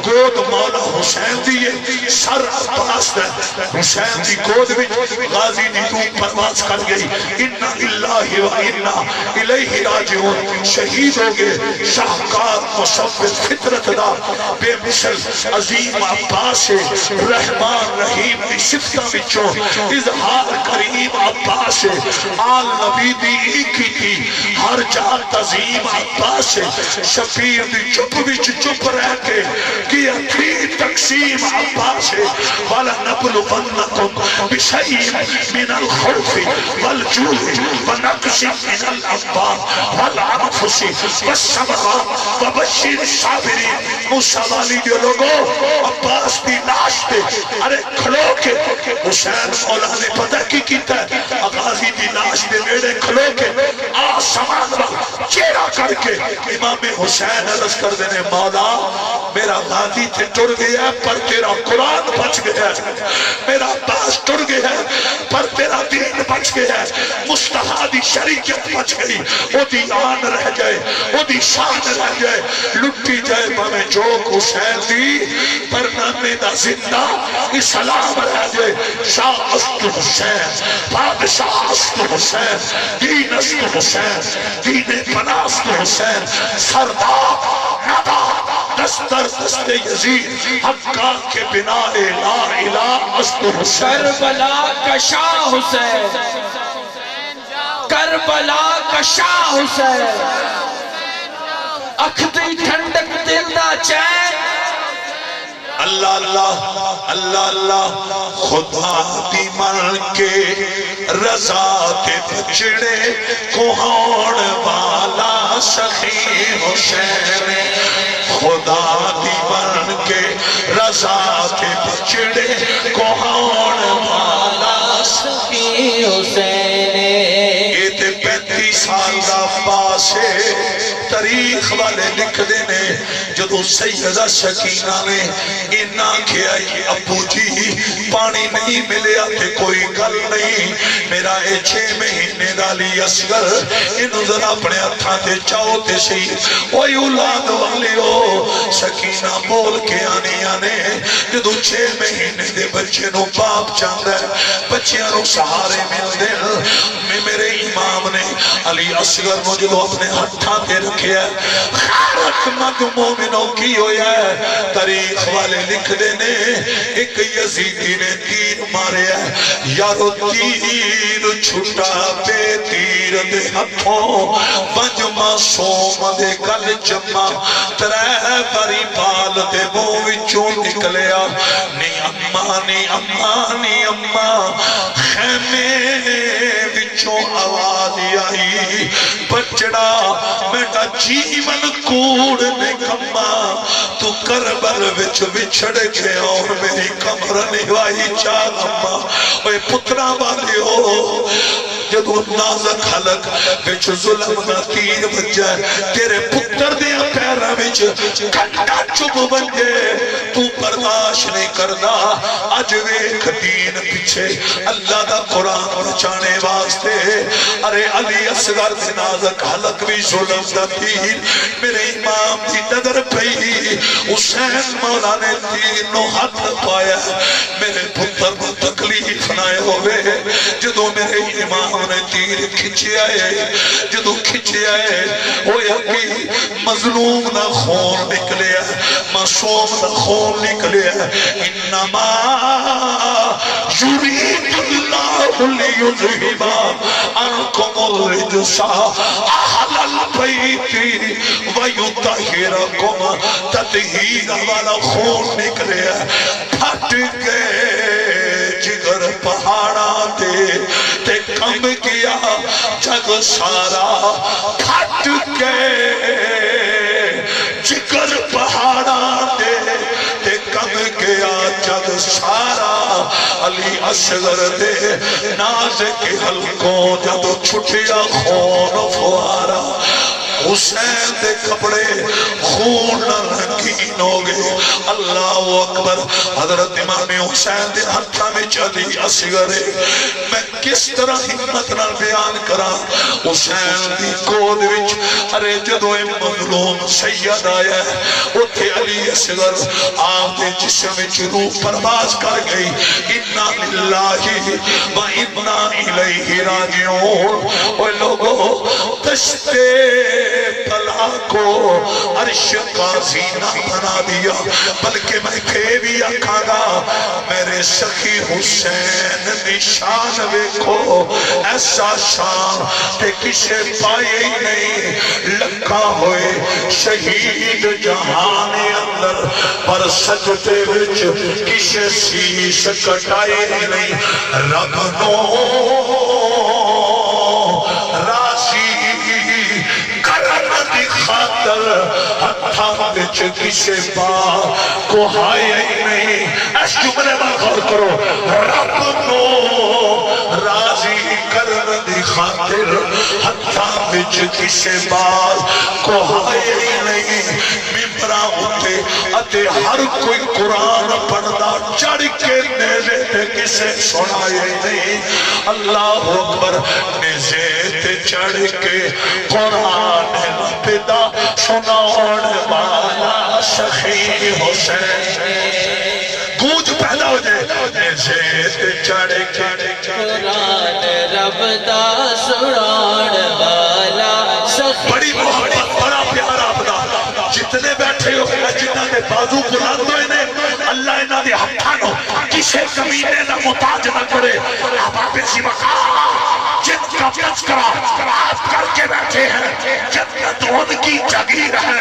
گود مولا حسین دیئے سر عباس دے حسین دی گود وچ غازی دی روح پرواز کر گئی انا للہ و انا الیہ راجعون شہید ہو گئے شاہکار مصور فطرت دا بے مثل عظیم عباس رحمان رحیم دی صفتہ وچوں اظہار کریم عباس آل نبی دی ایکی تھی ہر جا تعظیم عباس شفیع دی چپ وچ چپ رہ کے کیا تھی تقسیم عباس وَلَنَبْلُوَنَّكُمْ بِشَيْءٍ مِنَ الْخَوْفِ وَالْجُوعِ وَنَقْصٍ مِنَ الْأَمْوَالِ وَالْأَنفُسِ وَالثَّمَرَاتِ وَبَشِّرِ الصَّابِرِينَ موسیٰ والی جو لوگوں عباس دی لاش پہ ارے کھلو کے حسین مولا نے پتہ کی کیتا ہے غازی دی لاش دے میڑے کھلو کے آسمان با چیرہ کر کے امام حسین عرض کر دینے مولا میرا غازی تھے ٹر گیا ہے پر تیرا قرآن بچ گیا ہے میرا عباس ٹر گیا ہے پر تیرا دین بچ گیا ہے مصطفیٰ دی شریعت بچ گئی وہ دی آن رہ جائے وہ دی شان رہ جائے لٹی جائے میں جوک حسین دی پر نامے دا زندہ اسلام رہ جائے شاہ است حسین بادشاہ است حسین دین است حسین دین پناہ است حسین سردار ندا دستر دست یزید حقا کے بنا لا الہ است حسین کربلا کا شاہ حسین کربلا کا شاہ حسین اکھتی ٹھنڈک دل دا چین اللہ اللہ اللہ اللہ خدا دی من کے رضا کے بچڑے کوہون والا سخی حسین خدا دی من کے رضا کے بچڑے کوہون والا سخی حسین یہ تے 35 سال دا پاسے تاریخ والے لکھ دینے جدو سیدہ سکینہ نے انہاں کیا ابو جی پانی نہیں ملیا تے کوئی گل نہیں میرا 6 مہینے دالی اصغر انہوں ذرا اپنے ہتھاں تے چاہو تے سی اوہ اولاد والے ہو سکینہ بول کے آنے جدو 6 مہینے دے بچے نو باپ چاندہ ہے بچیاں نو سہارے مل دے میرے امام نے علی اصغر نو جدو اپنے ہتھاں تے رکھیا ہے خیرت مند مومنوں کی ہویا ہے تاریخ والے لکھ دینے ایک یزیدی نے تیر مارے ہے یارو تیر چھٹا بے تیر دے ہتھوں بنج معصوم دے گل جمع 3 باری بال دے منہ وچوں نکلیا نی اماں نی اماں نی اماں خیمے وچوں آواز آئی بچڑا بیٹا جیون کوڑ نے کما تو کربل وچ وچھڑ گئے اور میری کمر نوائی چال اما اوے پترا والے ہو جدو نازک حلق وچ ظلم دا تیر بجائے تیرے پتر دیا پیرہ وچ کنڈا چب بنجے تو برداشت نہیں کرنا اج ویکھ دین پیچھے اللہ دا قرآن بچانے واسطے ارے علی اصغر دے نازک حلق بھی ظلم دا تیر میرے امام دی نظر پئی حسین مولا نے تیر نو ہاتھ پایا میرے پتر کو تکلیف نہ ہوئے جدو میرے امام نے تیر کھچے آئے جدو کھچے آئے وہ یقی مظلوم نہ خون نکلے معصوم نہ خون نکلے انما یرید اللہ لیذہب عنکم الرجس اہل البیت ویطہرکم تطہیرا والا خون نکلے پھٹ گئے جگر پہاڑا تے کم کیا جگ سارا پھٹ گئے جگر پہاڑا تے کم کیا جگ سارا علی اصغر دے ناز کے حلقوں جب چھٹیا خون فوارا حسین دے کپڑے خون رنگین ہو گئے. اللہ اکبر. حضرت امام حسین دے ہتھاں وچ علی اصغر. میں کس طرح ہمت نال بیان کراں. حسین دی گود وچ ارے جدوں مظلوم سید آیا اوتھے علی اصغر آپ دے جسم وچ روح پرواز کر گئی. انا للہ و انا الیہ راجعون. اے لوگو دشتے بلا کو عرش کا زینہ بنا دیا. بلکہ میں پھر بھی آکھاں گا میرے سخی حسین نشان ویکھو ایسا شان تے کسے پائے ہی نہیں. لکھا ہوئے شہید جہان اندر پر سجدے وچ کسے سیس کٹائے نہیں. رب نو راضی کرن دی خاطر ہتھاں وچ کسے با کو ہائے نہیں. اس جملے میں غور کرو. رب نو راضی کرن دی خاطر ہتھاں وچ کسے با کو ہائے نہیں. ممبراں اتے اتے ہر کوئی قرآن پڑھدا چڑھ کے نیزے تے کسے سنائے نہیں. اللہ اکبر. نیزے تے چڑھ کے قرآن لپدا سناؤن والا سخی حسین. گونج پیدا ہو جائے. نیزے تے چڑھ کے قرآن رب دا سنان والا سخی. بڑی محبت بڑا پیارا اپنا. جتنے بیٹھے ہو جنہاں دے بازو بلند ہوئے نے اللہ انہاں دے ہتھاں نو کسے کمینے نہ محتاج نہ کرے. احباب سی مقام جن کا تذکرہ آپ کر کے بیٹھے ہیں. جنت ان کی جگیر ہے.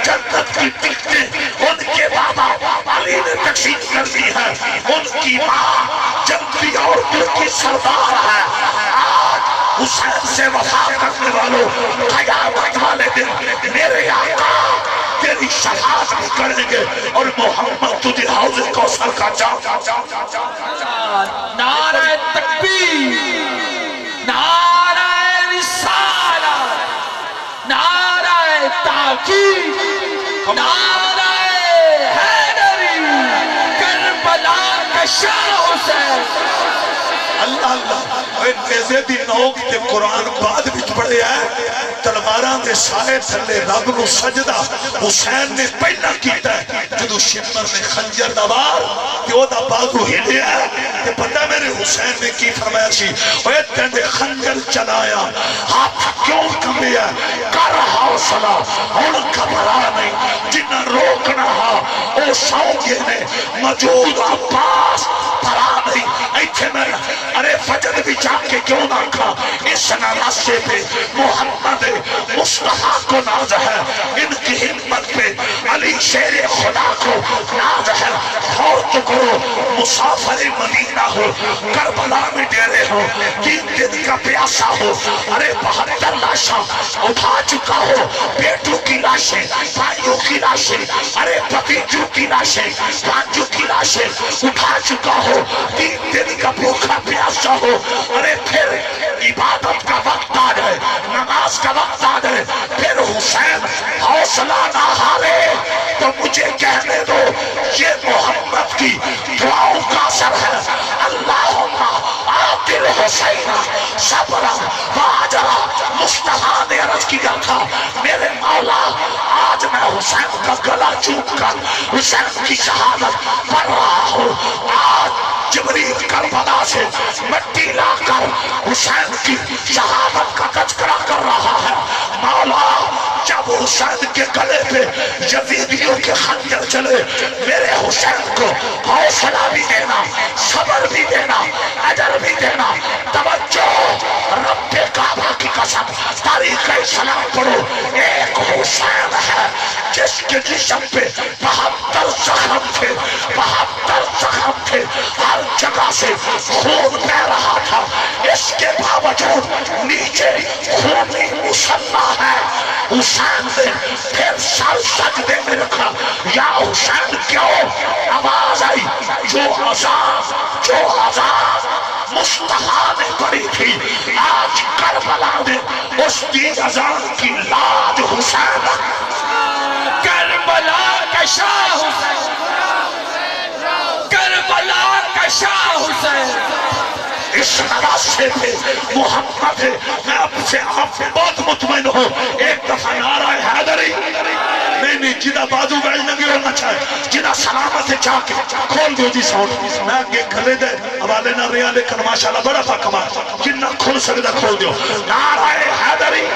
جنت کی ٹکٹیں ان کے بابا علی نے تقسیم کر دی ہے. ان کی ماں جنتی عورتوں کی سردار ہے. آج حسین سے وفا کرنے والوں قیامت والے دن میرے آقا تیری شفاعت بھی کریں گے اور محمد تجھے حوض کوثر کا جام. نعرہ تکبیر، نعرہ رسالت، نعرہ تحقیق، نعرہ حیدری، کربلا کا شاہ حسین. اللہ اللہ. نیزے دی نوک تے قرآن بعد وچ پڑھے ہے. تلواراں دے سائے تھلے رب نو سجدہ حسین نے پہلا کیتا ہے. جدو شمر نے خنجر دوار تے او دا بازو ہلے ہے تے پتہ میرے حسین نے کی فرمایا سی اوے تیندے خنجر چلایا ہاتھ کیوں کمے ہے. کر حوصلہ ہن گھبرا نہیں. جنہ روکنا ہا او سو گئے نے. موجود عباس پرا نہیں. ایتھے میں ارے فجر بھی جا کے کیوں نہ کھا. اس نراسے پہ محمد مصطفیٰ کو ناز ہے. ان کی ہمت پہ علی شیر خدا کو ناز ہے. غور تو کرو. مسافر مدینہ ہو, کربلا میں ڈیرے ہو, 3 دن کا پیاسا ہو, ارے 72 لاشاں اٹھا چکا ہو. بیٹوں کی لاشیں, بھائیوں کی لاشیں, ارے بھتیجوں کی لاشیں, بھانجوں کی لاشیں اٹھا چکا ہو. 3 دن کا بھوکا پیاسا ہو. ارے پھر عبادت کا وقت آ جائے, نماز کا وقت آ جائے, پھر حسین حوصلہ نہ ہارے تو مجھے کہنے دو یہ محمد کی دعاؤں کا اثر ہے. اللہم آتل حسین صبرا واجرا. مصطفیٰ نے عرض کیا تھا میرے مولا آج میں حسین کا گلا چوم کر حسین کی شہادت پڑھ رہا ہوں. آج جبریل کربلا سے مٹی لا کر حسین کی شہادت کا تذکرہ کر رہا ہے. مولا جب حسین کے گلے پہ یزیدیوں کے خنجر چلے, میرے حسین کو حوصلہ بھی دینا, صبر بھی دینا, اجر بھی دینا. توجہ, رب کعبہ کی قسم, تاریخ اسلام پڑھو, ایک حسین ہے جس کے جسم پہ 72 زخم تھے, 72 زخم تھے, ہر جگہ سے خون بہ رہا تھا. اس کے باوجود نیچے خونی مسلح ہے. حسین نے پھر سر سجدے میں رکھا. یا حسین کیوں؟ آواز آئی جو عذاب مصطفیٰ نے پڑھی تھی، آج کربلا میں اس کی اذان کی لاج حسین، کربلا کا شاہ حسین، کربلا کا شاہ حسین، اس نواسے پہ محمد ہے۔ میں آپ سے بہت مطمئن ہوں، ایک دفعہ نعرہ حیدری نہیں جنہ بازو بیل نگی ہونا چاہے، جنہ سلامت ہے چاہ کے کھول دو جی ساؤنڈ، میں آگے کھلے دے حوالے نہ رہا، لیکن ماشاءاللہ بڑا پاک کمال، جنہ کھول سکتا کھول دیو، نعرہ حیدری۔